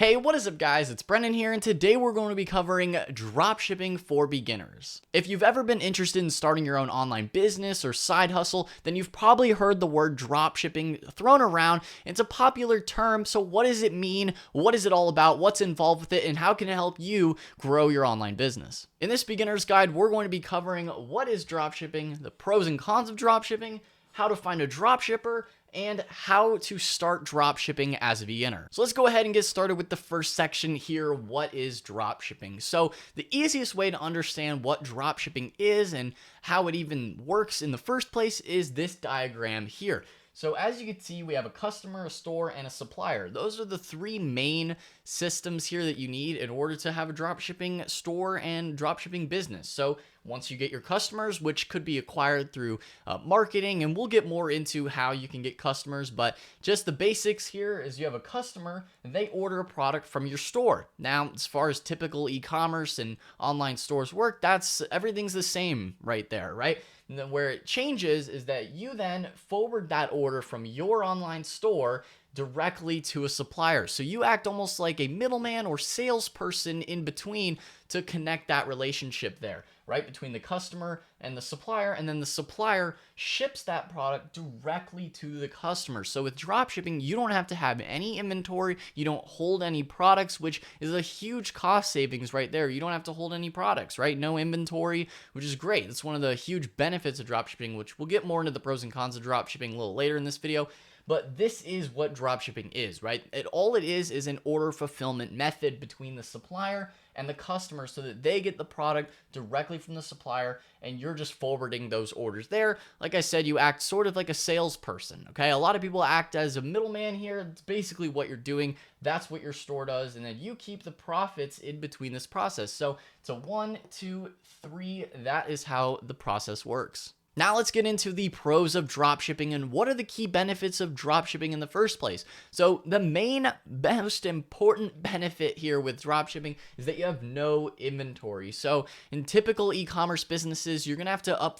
Hey, what is up guys? It's Brendan here, and today we're going to be covering dropshipping for beginners. If you've ever been interested in starting your own online business or side hustle, then you've probably heard the word dropshipping thrown around. It's a popular term, so what does it mean? What is it all about? What's involved with it? And how can it help you grow your online business? In this beginner's guide, we're going to be covering what is dropshipping, the pros and cons of dropshipping, how to find a dropshipper, and how to start dropshipping as a beginner. So let's go ahead and get started with the first section here. What is dropshipping? So the easiest way to understand what dropshipping is and how it even works in the first place is this diagram here. So as you can see, we have a customer, a store, and a supplier. Those are the three main systems here that you need in order to have a dropshipping store and dropshipping business. So once you get your customers, which could be acquired through marketing, and we'll get more into how you can get customers, but just the basics here is you have a customer and they order a product from your store. Now, as far as typical e-commerce and online stores work, everything's the same right there, right? And then where it changes is that you then forward that order from your online store directly to a supplier. So you act almost like a middleman or salesperson in between to connect that relationship there, right? Between the customer and the supplier, and then the supplier ships that product directly to the customer. So with dropshipping, you don't have to have any inventory, you don't hold any products, which is a huge cost savings right there. You don't have to hold any products, right? No inventory, which is great. That's one of the huge benefits of dropshipping, which we'll get more into the pros and cons of dropshipping a little later in this video. But this is what dropshipping is, right? All it is an order fulfillment method between the supplier and the customer so that they get the product directly from the supplier and you're just forwarding those orders there. Like I said, you act sort of like a salesperson, okay? A lot of people act as a middleman here. It's basically what you're doing. That's what your store does. And then you keep the profits in between this process. So it's a 1, 2, 3. That is how the process works. Now let's get into the pros of dropshipping and what are the key benefits of dropshipping in the first place. So the most important benefit here with dropshipping is that you have no inventory. So in typical e-commerce businesses, you're going to have to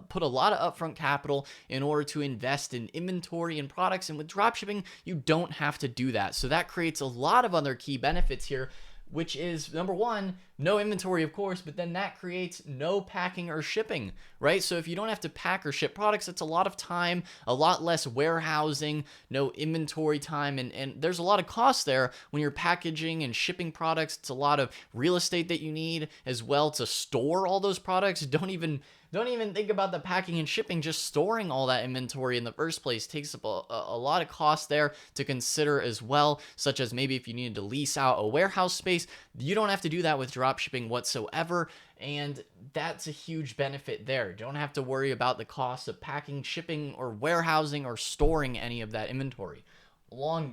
put a lot of upfront capital in order to invest in inventory and products. And with dropshipping, you don't have to do that. So that creates a lot of other key benefits here, which is number one, no inventory, of course, but then that creates no packing or shipping, right? So if you don't have to pack or ship products, it's a lot of time, a lot less warehousing, no inventory time, and there's a lot of cost there when you're packaging and shipping products. It's a lot of real estate that you need as well to store all those products. Don't even think about the packing and shipping. Just storing all that inventory in the first place takes up a lot of cost there to consider as well, such as maybe if you needed to lease out a warehouse space. You don't have to do that with dropshipping whatsoever, and that's a huge benefit there. You don't have to worry about the cost of packing, shipping, or warehousing or storing any of that inventory.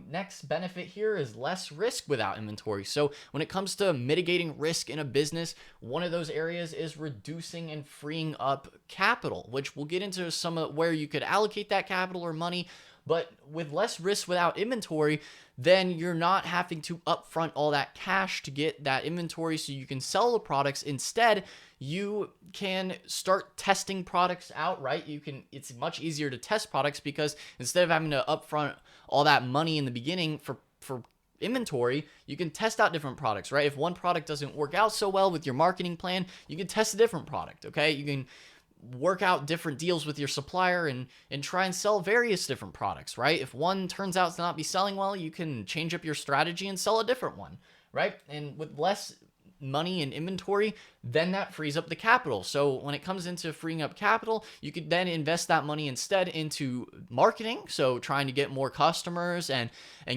Next benefit here is less risk without inventory. So when it comes to mitigating risk in a business, one of those areas is reducing and freeing up capital, which we'll get into some of where you could allocate that capital or money. But with less risk without inventory, then you're not having to upfront all that cash to get that inventory so you can sell the products. Instead, you can start testing products out, right? It's much easier to test products because instead of having to upfront all that money in the beginning for inventory, you can test out different products, right? If one product doesn't work out so well with your marketing plan, you can test a different product, okay? You can work out different deals with your supplier and try and sell various different products, right? If one turns out to not be selling well, you can change up your strategy and sell a different one, right? And with less money and inventory, then that frees up the capital. So when it comes into freeing up capital, you could then invest that money instead into marketing. So trying to get more customers and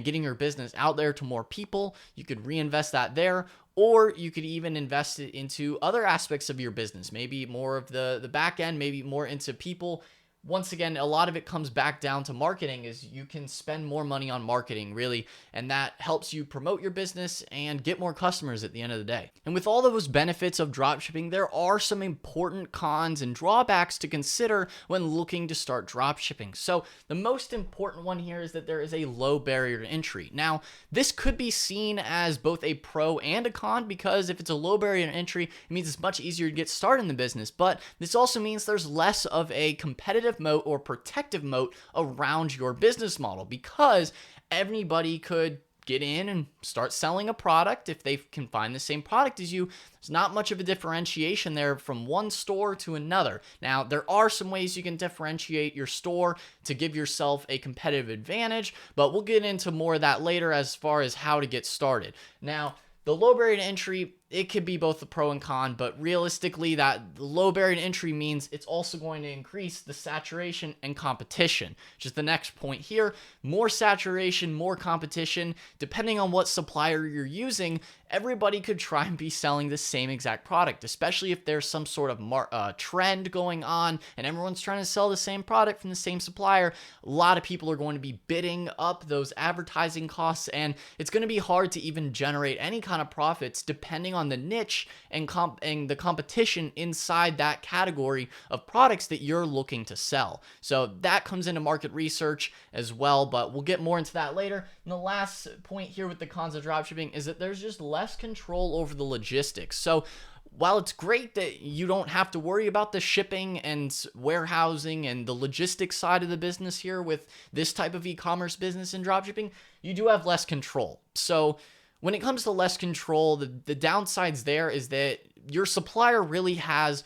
getting your business out there to more people. You could reinvest that there. Or you could even invest it into other aspects of your business, maybe more of the back end, maybe more into people. Once again, a lot of it comes back down to marketing. Is you can spend more money on marketing, really, and that helps you promote your business and get more customers at the end of the day. And with all those benefits of dropshipping, there are some important cons and drawbacks to consider when looking to start dropshipping. So the most important one here is that there is a low barrier to entry. Now, this could be seen as both a pro and a con, because if it's a low barrier to entry, it means it's much easier to get started in the business. But this also means there's less of a competitive moat or protective moat around your business model, because anybody could get in and start selling a product. If they can find the same product as you, there's not much of a differentiation there from one store to another. Now, there are some ways you can differentiate your store to give yourself a competitive advantage, but we'll get into more of that later as far as how to get started. Now, the low barrier to entry, it could be both the pro and con, but realistically, that low barrier to entry means it's also going to increase the saturation and competition, which is the next point here. More saturation, more competition, depending on what supplier you're using, everybody could try and be selling the same exact product, especially if there's some sort of trend going on and everyone's trying to sell the same product from the same supplier. A lot of people are going to be bidding up those advertising costs, and it's going to be hard to even generate any kind of profits depending on the niche and the competition inside that category of products that you're looking to sell. So that comes into market research as well, but we'll get more into that later. And the last point here with the cons of dropshipping is that there's just less control over the logistics. So while it's great that you don't have to worry about the shipping and warehousing and the logistics side of the business here with this type of e-commerce business in dropshipping, you do have less control. So when it comes to less control, the downsides there is that your supplier really has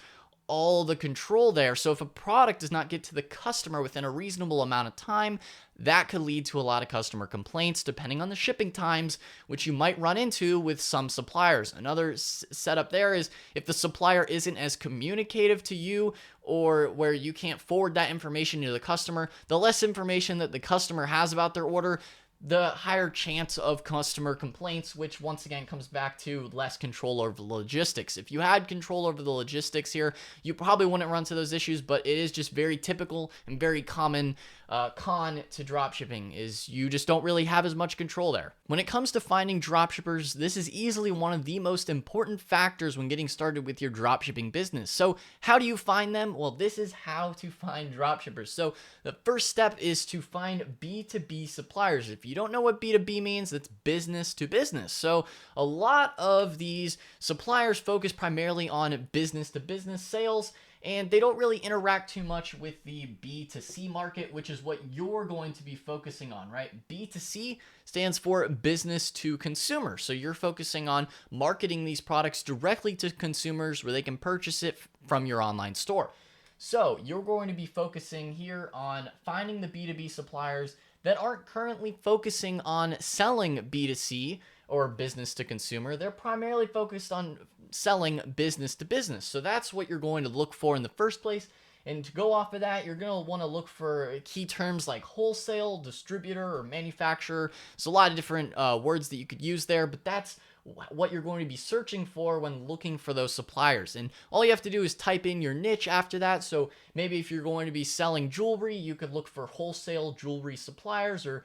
all the control there. So if a product does not get to the customer within a reasonable amount of time, that could lead to a lot of customer complaints depending on the shipping times, which you might run into with some suppliers. Another setup there is if the supplier isn't as communicative to you or where you can't forward that information to the customer, the less information that the customer has about their order, the higher chance of customer complaints, which once again comes back to less control over the logistics. If you had control over the logistics here, you probably wouldn't run into those issues, but it is just very typical and very common con to dropshipping is you just don't really have as much control there. When it comes to finding dropshippers, this is easily one of the most important factors when getting started with your dropshipping business. So how do you find them? Well, this is how to find dropshippers. So the first step is to find B2B suppliers. If you don't know what B2B means, that's business to business. So a lot of these suppliers focus primarily on business to business sales, and they don't really interact too much with the B2C market, which is what you're going to be focusing on, right? B2C stands for business to consumer. So you're focusing on marketing these products directly to consumers where they can purchase it from your online store. So you're going to be focusing here on finding the B2B suppliers that aren't currently focusing on selling B2C or business to consumer. They're primarily focused on selling business to business. So that's what you're going to look for in the first place. And to go off of that, you're going to want to look for key terms like wholesale, distributor, or manufacturer. There's a lot of different words that you could use there, but that's what you're going to be searching for when looking for those suppliers. And all you have to do is type in your niche after that. So maybe if you're going to be selling jewelry, you could look for wholesale jewelry suppliers or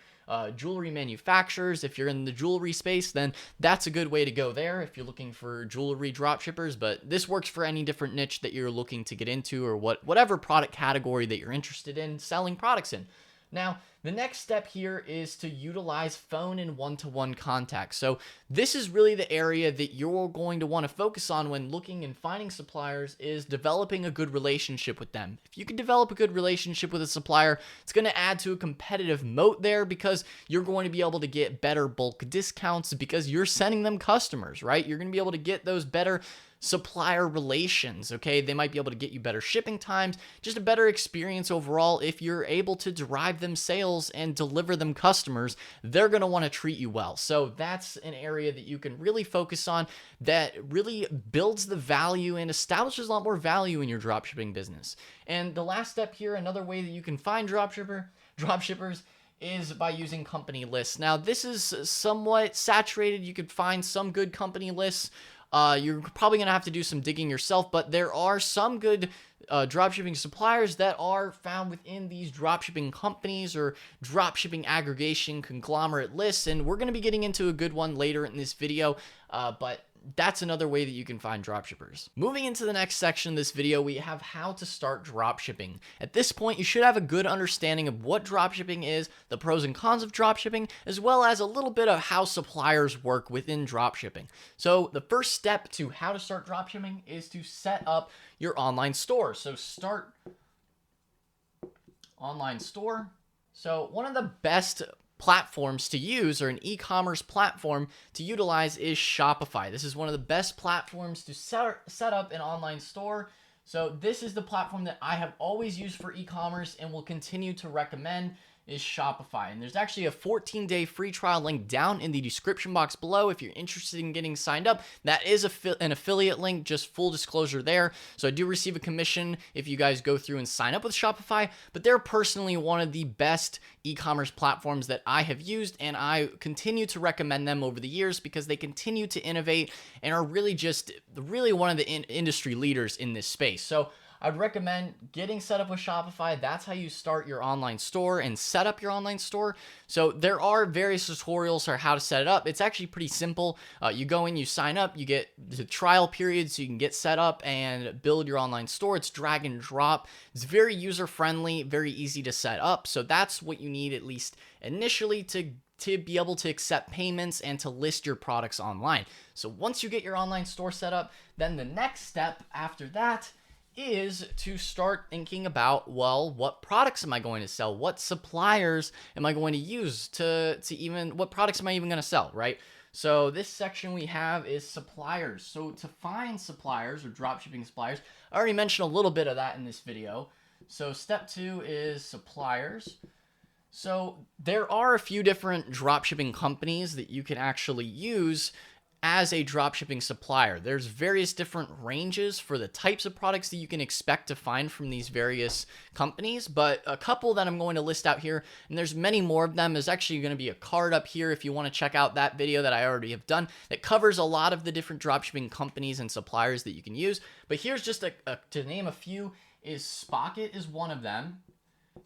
jewelry manufacturers. If you're in the jewelry space, then that's a good way to go there if you're looking for jewelry dropshippers. But this works for any different niche that you're looking to get into or whatever product category that you're interested in selling products in. Now, the next step here is to utilize phone and one-to-one contact. So this is really the area that you're going to want to focus on when looking and finding suppliers is developing a good relationship with them. If you can develop a good relationship with a supplier, it's going to add to a competitive moat there because you're going to be able to get better bulk discounts because you're sending them customers, right? You're going to be able to get those better supplier relations, okay? They might be able to get you better shipping times, just a better experience overall. If you're able to derive them sales and deliver them customers, they're going to want to treat you well. So that's an area that you can really focus on that really builds the value and establishes a lot more value in your dropshipping business. And the last step here, another way that you can find dropshippers is by using company lists. Now, this is somewhat saturated. You could find some good company lists. You're probably going to have to do some digging yourself, but there are some good dropshipping suppliers that are found within these dropshipping companies or dropshipping aggregation conglomerate lists, and we're going to be getting into a good one later in this video, but that's another way that you can find dropshippers. Moving into the next section of this video, we have how to start dropshipping. At this point, you should have a good understanding of what dropshipping is, the pros and cons of dropshipping, as well as a little bit of how suppliers work within dropshipping. So the first step to how to start dropshipping is to set up your online store. So start online store. So one of the best platforms to use, or an e-commerce platform to utilize, is Shopify. This is one of the best platforms to set up an online store. So this is the platform that I have always used for e-commerce and will continue to recommend, is Shopify. And there's actually a 14-day free trial link down in the description box below if you're interested in getting signed up. That is an affiliate link, just full disclosure there. So I do receive a commission if you guys go through and sign up with Shopify, but they're personally one of the best e-commerce platforms that I have used, and I continue to recommend them over the years because they continue to innovate and are really one of the industry leaders in this space. So I'd recommend getting set up with Shopify. That's how you start your online store and set up your online store. So there are various tutorials on how to set it up. It's actually pretty simple. You go in, you sign up, you get the trial period so you can get set up and build your online store. It's drag and drop. It's very user-friendly, very easy to set up. So that's what you need, at least initially, to be able to accept payments and to list your products online. So once you get your online store set up, then the next step after that is to start thinking about, well, what products am I going to sell? What suppliers am I going to use what products am I even going to sell, right? So this section we have is suppliers. So to find suppliers or dropshipping suppliers, I already mentioned a little bit of that in this video. So step 2 is suppliers. So there are a few different dropshipping companies that you can actually use as a dropshipping supplier. There's various different ranges for the types of products that you can expect to find from these various companies, but a couple that I'm going to list out here, and there's many more of them. There's actually going to be a card up here if you want to check out that video that I already have done that covers a lot of the different dropshipping companies and suppliers that you can use. But here's just to name a few, is Spocket is one of them.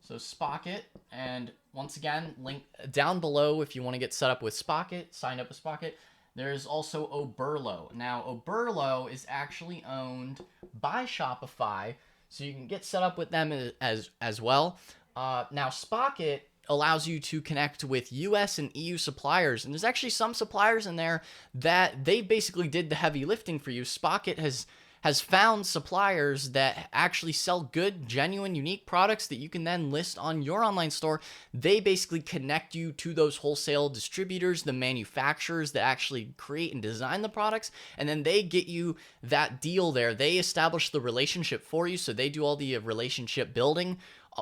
So Spocket, and once again, link down below if you want to get set up with Spocket, sign up with Spocket. There's also Oberlo. Now, Oberlo is actually owned by Shopify, so you can get set up with them as well. Now, Spocket allows you to connect with US and EU suppliers, and there's actually some suppliers in there that they basically did the heavy lifting for you. Spocket has found suppliers that actually sell good, genuine, unique products that you can then list on your online store. They basically connect you to those wholesale distributors, the manufacturers that actually create and design the products, and then they get you that deal there. They establish the relationship for you, so they do all the relationship building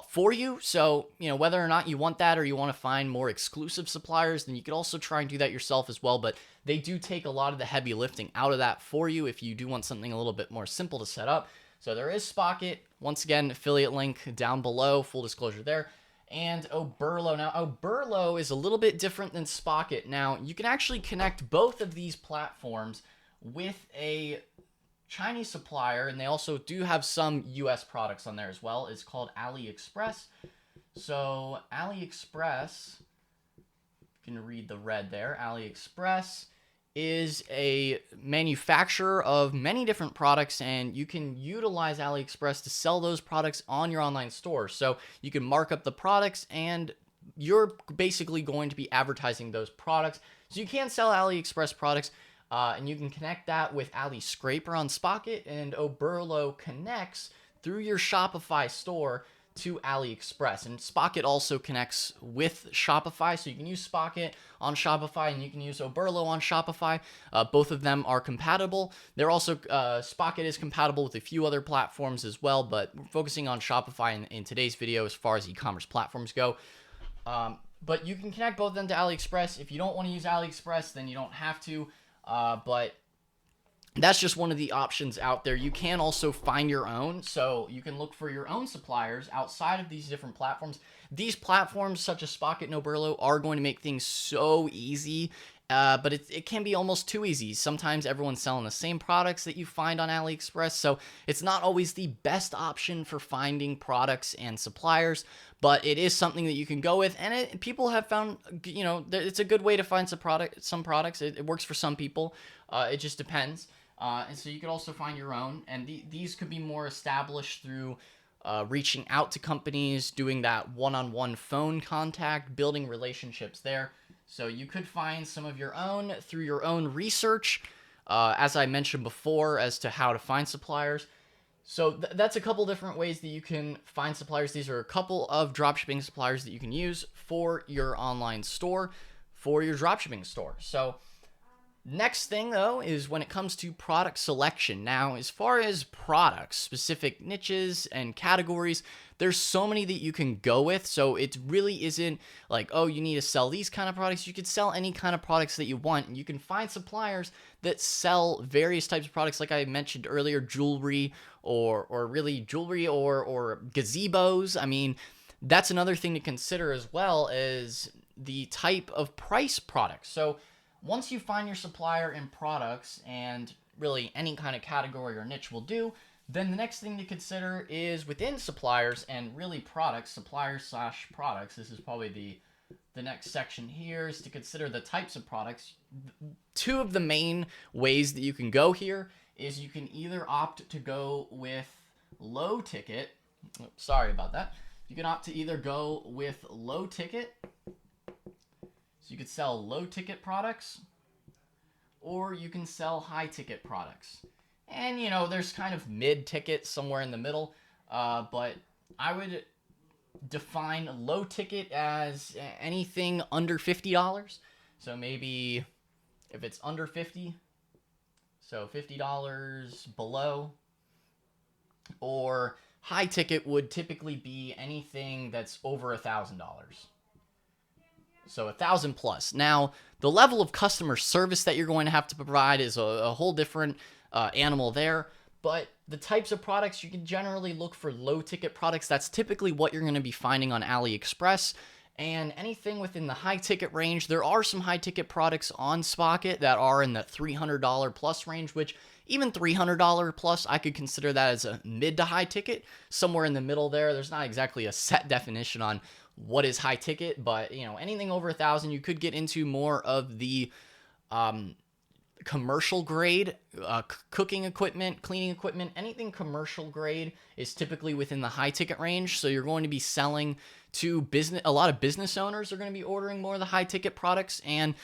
for you. So, whether or not you want that or you want to find more exclusive suppliers, then you could also try and do that yourself as well. But they do take a lot of the heavy lifting out of that for you if you do want something a little bit more simple to set up. So there is Spocket. Once again, affiliate link down below, full disclosure there. And Oberlo. Now, Oberlo is a little bit different than Spocket. Now, you can actually connect both of these platforms with a Chinese supplier, and they also do have some US products on there as well. It's called AliExpress. So AliExpress, you can read the red there. AliExpress is a manufacturer of many different products, and you can utilize AliExpress to sell those products on your online store. So you can mark up the products, and you're basically going to be advertising those products. So you can sell AliExpress products. And you can connect that with AliScraper on Spocket, and Oberlo connects through your Shopify store to AliExpress. And Spocket also connects with Shopify, so you can use Spocket on Shopify and you can use Oberlo on Shopify. Both of them are compatible. They're also Spocket is compatible with a few other platforms as well, but we're focusing on Shopify in today's video as far as e-commerce platforms go. But you can connect both of them to AliExpress. If you don't want to use AliExpress, then you don't have to. But that's just one of the options out there. You can also find your own, so you can look for your own suppliers outside of these different platforms. These platforms, such as Spocket and Oberlo, are going to make things so easy, but it can be almost too easy. Sometimes everyone's selling the same products that you find on AliExpress, so it's not always the best option for finding products and suppliers, but it is something that you can go with, and people have found, it's a good way to find some products. It works for some people. It just depends. And so you could also find your own, and these could be more established through reaching out to companies, doing that one-on-one phone contact, building relationships there. So you could find some of your own through your own research, as I mentioned before, as to how to find suppliers. So that's a couple different ways that you can find suppliers. These are a couple of dropshipping suppliers that you can use for your online store, for your dropshipping store. So next thing though is when it comes to product selection. Now, as far as products, specific niches and categories, there's so many that you can go with. So it really isn't like, oh, you need to sell these kind of products. You could sell any kind of products that you want. And you can find suppliers that sell various types of products, like I mentioned earlier, jewelry or really jewelry or gazebos. I mean, that's another thing to consider, as well as the type of price product. So once you find your supplier and products, and really any kind of category or niche will do, then the next thing to consider is within suppliers and really products, suppliers/products. This is probably the next section here, is to consider the types of products. Two of the main ways that you can go here is you can either opt to go with low ticket. Sorry about that. You can opt to either go with low ticket. So you could sell low ticket products, or you can sell high ticket products. And you know, there's kind of mid ticket somewhere in the middle, but I would define low ticket as anything under $50. So maybe if it's under 50, so $50 below, or high ticket would typically be anything that's over $1,000. So 1,000 plus. Now, the level of customer service that you're going to have to provide is a whole different animal there. But the types of products, you can generally look for low ticket products. That's typically what you're going to be finding on AliExpress. And anything within the high ticket range, there are some high ticket products on Spocket that are in the $300 plus range, which even $300 plus, I could consider that as a mid to high ticket, somewhere in the middle there. There's not exactly a set definition on what is high ticket, but you know, anything over 1,000, you could get into more of the commercial grade cooking equipment, cleaning equipment. Anything commercial grade is typically within the high ticket range. So you're going to be selling to business. A lot of business owners are going to be ordering more of the high ticket products, and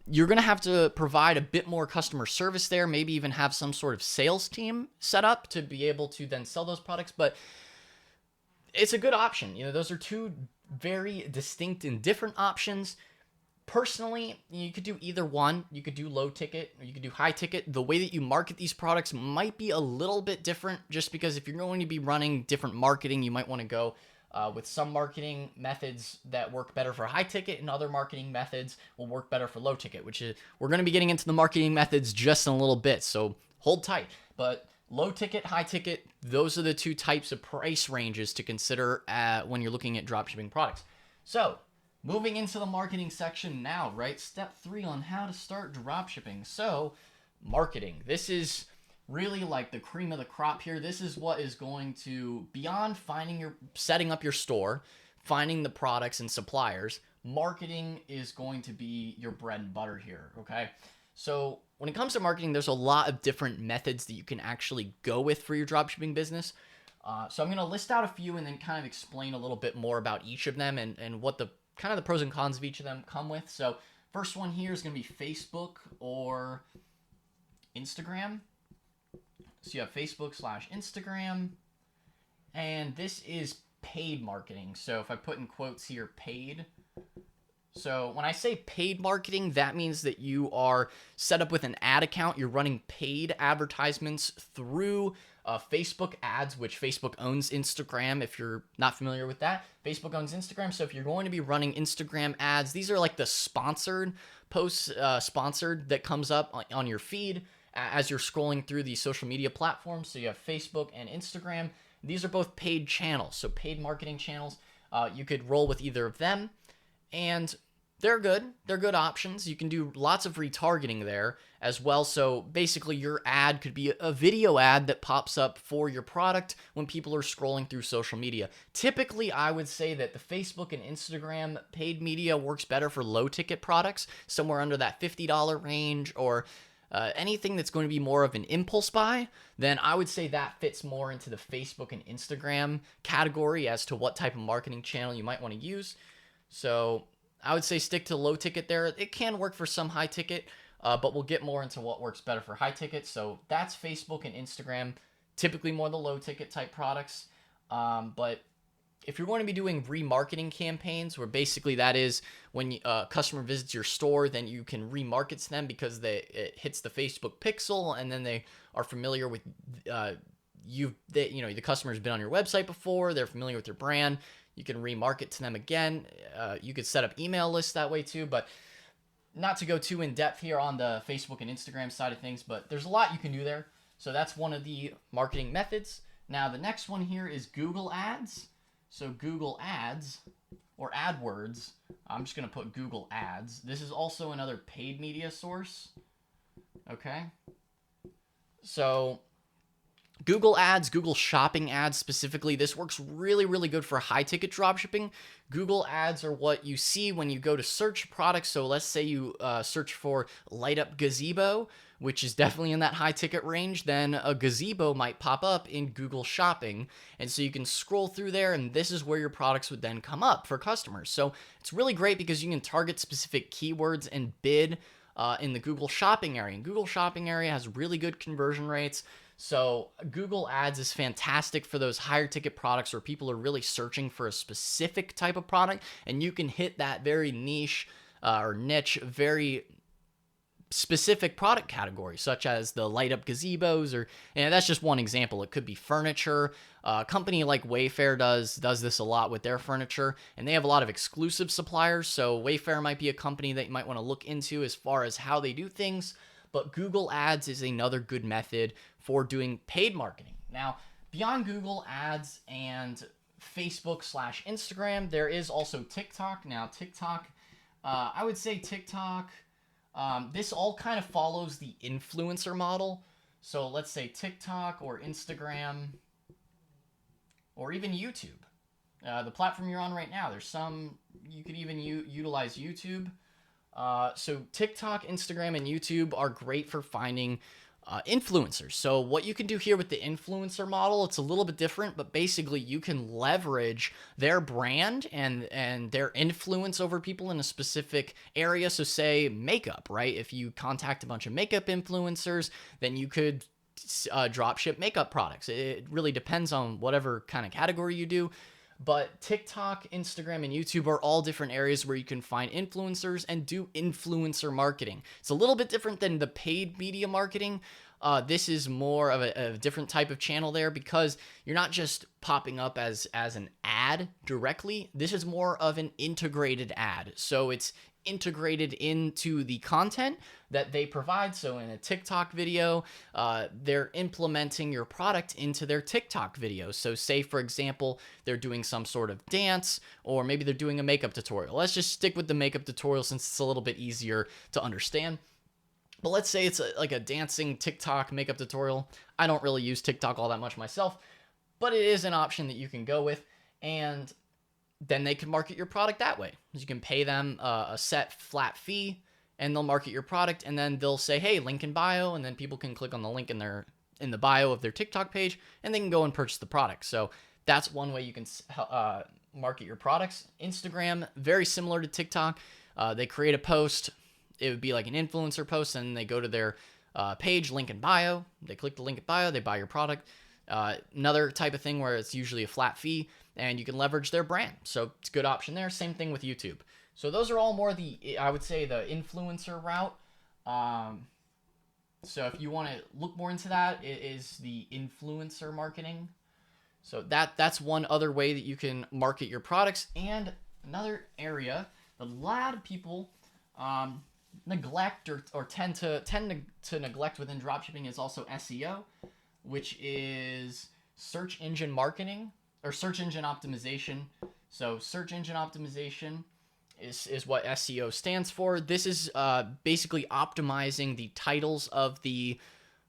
you're going to have to provide a bit more customer service there, maybe even have some sort of sales team set up to be able to then sell those products. But it's a good option. You know, those are two very distinct and different options. Personally, you could do either one. You could do low ticket or you could do high ticket. The way that you market these products might be a little bit different, just because if you're going to be running different marketing, you might want to go with some marketing methods that work better for high ticket, and other marketing methods will work better for low ticket, which is, we're going to be getting into the marketing methods just in a little bit, so hold tight. But low ticket, high ticket, those are the two types of price ranges to consider when you're looking at dropshipping products. So moving into the marketing section now, right? Step 3 on how to start dropshipping. So marketing, this is really like the cream of the crop here. This is what is going to, beyond setting up your store, finding the products and suppliers, marketing is going to be your bread and butter here, okay? So when it comes to marketing, there's a lot of different methods that you can actually go with for your dropshipping business. So I'm going to list out a few and then kind of explain a little bit more about each of them and what the kind of the pros and cons of each of them come with. So first one here is going to be Facebook or Instagram. So you have Facebook/Instagram, and this is paid marketing. So if I put in quotes here, paid. So when I say paid marketing, that means that you are set up with an ad account. You're running paid advertisements through Facebook ads, which Facebook owns Instagram. If you're not familiar with that, Facebook owns Instagram. So if you're going to be running Instagram ads, these are like the sponsored posts, sponsored, that comes up on your feed as you're scrolling through the social media platforms. So you have Facebook and Instagram. These are both paid channels, so paid marketing channels. You could roll with either of them, and they're good. They're good options. You can do lots of retargeting there as well. So basically your ad could be a video ad that pops up for your product when people are scrolling through social media. Typically, I would say that the Facebook and Instagram paid media works better for low ticket products, somewhere under that $50 range, or anything that's going to be more of an impulse buy. Then I would say that fits more into the Facebook and Instagram category as to what type of marketing channel you might want to use. So I would say stick to low ticket there. It can work for some high ticket, but we'll get more into what works better for high ticket. So that's Facebook and Instagram. typically more the low ticket type products. But if you're going to be doing remarketing campaigns, where basically that is when a customer visits your store, then you can remarket to them because it hits the Facebook pixel, and then they are familiar with the customer's been on your website before, they're familiar with your brand. You can remarket to them again. You could set up email lists that way too, but not to go too in depth here on the Facebook and Instagram side of things, but there's a lot you can do there. So that's one of the marketing methods. Now the next one here is Google Ads. So Google Ads or AdWords, I'm just going to put Google Ads. This is also another paid media source. Okay. So Google Ads, Google Shopping Ads specifically, this works really, really good for high-ticket dropshipping. Google Ads are what you see when you go to search products. So let's say you search for light up gazebo, which is definitely in that high-ticket range. Then a gazebo might pop up in Google Shopping. And so you can scroll through there, and this is where your products would then come up for customers. So it's really great because you can target specific keywords and bid in the Google Shopping area. And Google Shopping area has really good conversion rates. So Google Ads is fantastic for those higher ticket products where people are really searching for a specific type of product, and you can hit that very niche or niche, very specific product category, such as the light up gazebos, and that's just one example. It could be furniture. A company like Wayfair does this a lot with their furniture, and they have a lot of exclusive suppliers. So Wayfair might be a company that you might want to look into as far as how they do things. But Google Ads is another good method for doing paid marketing. Now, beyond Google Ads and Facebook/Instagram, there is also TikTok. Now, TikTok, I would say TikTok, this all kind of follows the influencer model. So let's say TikTok or Instagram or even YouTube. The platform you're on right now, there's some, you could even utilize YouTube. So TikTok, Instagram, and YouTube are great for finding influencers. So what you can do here with the influencer model, it's a little bit different, but basically you can leverage their brand and their influence over people in a specific area. So say makeup, right? If you contact a bunch of makeup influencers, then you could drop ship makeup products. It really depends on whatever kind of category you do. But TikTok, Instagram, and YouTube are all different areas where you can find influencers and do influencer marketing. It's a little bit different than the paid media marketing. This is more of a different type of channel there because you're not just popping up as an ad directly. This is more of an integrated ad. So it's integrated into the content that they provide. So in a TikTok video, they're implementing your product into their TikTok video. So say, for example, they're doing some sort of dance, or maybe they're doing a makeup tutorial. Let's just stick with the makeup tutorial since it's a little bit easier to understand. But let's say it's like a dancing TikTok makeup tutorial. I don't really use TikTok all that much myself, but it is an option that you can go with. And then they can market your product that way. You can pay them a set flat fee, and they'll market your product, and then they'll say, hey, link in bio, and then people can click on the link in the bio of their TikTok page, and they can go and purchase the product. So that's one way you can market your products. Instagram, very similar to TikTok. They create a post. It would be like an influencer post, and they go to their page, link in bio. They click the link in bio, they buy your product. Another type of thing where it's usually a flat fee, and you can leverage their brand. So it's a good option there. Same thing with YouTube. So those are all more I would say the influencer route. So if you want to look more into that, it is the influencer marketing. So that's one other way that you can market your products. And another area that a lot of people neglect or tend to neglect within dropshipping is also SEO, which is search engine marketing or search engine optimization. So search engine optimization is what SEO stands for. This is basically optimizing the titles of the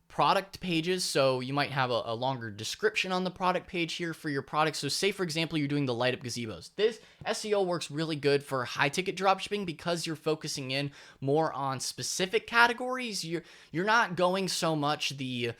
product pages. So you might have a longer description on the product page here for your product. So say, for example, you're doing the light up gazebos. This SEO works really good for high ticket dropshipping because you're focusing in more on specific categories. You're not going so much the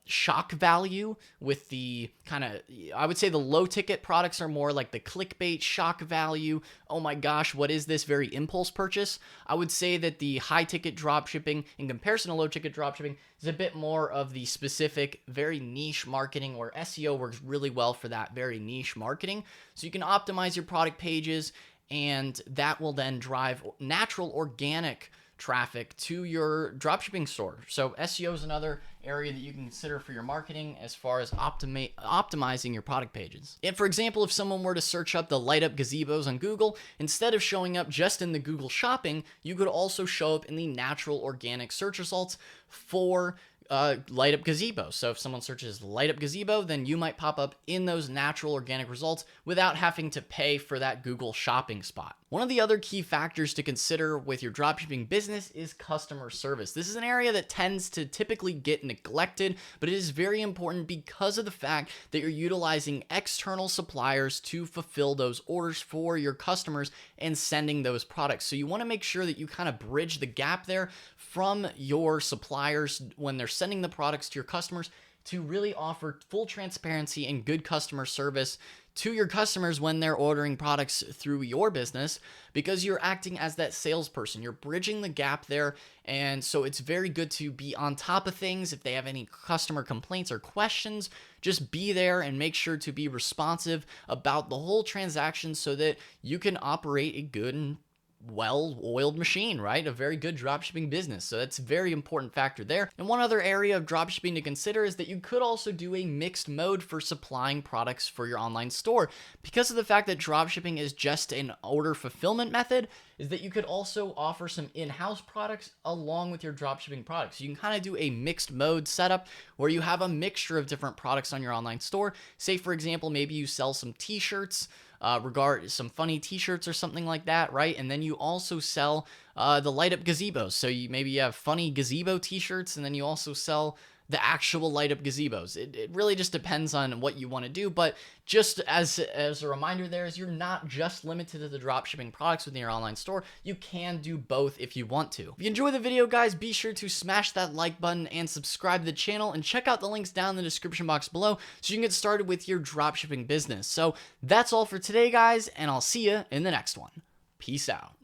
shock value with the kind of, I would say the low ticket products are more like the clickbait shock value. Oh my gosh, what is this? Very impulse purchase. I would say that the high ticket dropshipping in comparison to low ticket dropshipping is a bit more of the specific, very niche marketing, where SEO works really well for that very niche marketing. So you can optimize your product pages, and that will then drive natural organic traffic to your dropshipping store. So SEO is another area that you can consider for your marketing as far as optimizing your product pages. And for example, if someone were to search up the light up gazebos on Google, instead of showing up just in the Google shopping, you could also show up in the natural organic search results for light up gazebo. So if someone searches light up gazebo, then you might pop up in those natural organic results without having to pay for that Google shopping spot. One of the other key factors to consider with your dropshipping business is customer service. This is an area that tends to typically get neglected, but it is very important because of the fact that you're utilizing external suppliers to fulfill those orders for your customers and sending those products. So you want to make sure that you kind of bridge the gap there from your suppliers when they're sending the products to your customers, to really offer full transparency and good customer service to your customers when they're ordering products through your business, because you're acting as that salesperson. You're bridging the gap there. And so it's very good to be on top of things. If they have any customer complaints or questions, just be there and make sure to be responsive about the whole transaction so that you can operate a good and well-oiled machine, right? A very good dropshipping business. So that's a very important factor there. And one other area of dropshipping to consider is that you could also do a mixed mode for supplying products for your online store. Because of the fact that dropshipping is just an order fulfillment method, is that you could also offer some in-house products along with your dropshipping products. You can kind of do a mixed mode setup where you have a mixture of different products on your online store. Say, for example, maybe you sell some t-shirts, some funny t-shirts or something like that, right? And then you also sell the light up gazebos. So you have funny gazebo t-shirts, and then you also sell the actual light up gazebos. It really just depends on what you want to do, but just as a reminder there is you're not just limited to the dropshipping products within your online store. You can do both if you want to. If you enjoy the video, guys, be sure to smash that like button and subscribe to the channel, and check out the links down in the description box below so you can get started with your dropshipping business. So that's all for today, guys, and I'll see you in the next one. Peace out.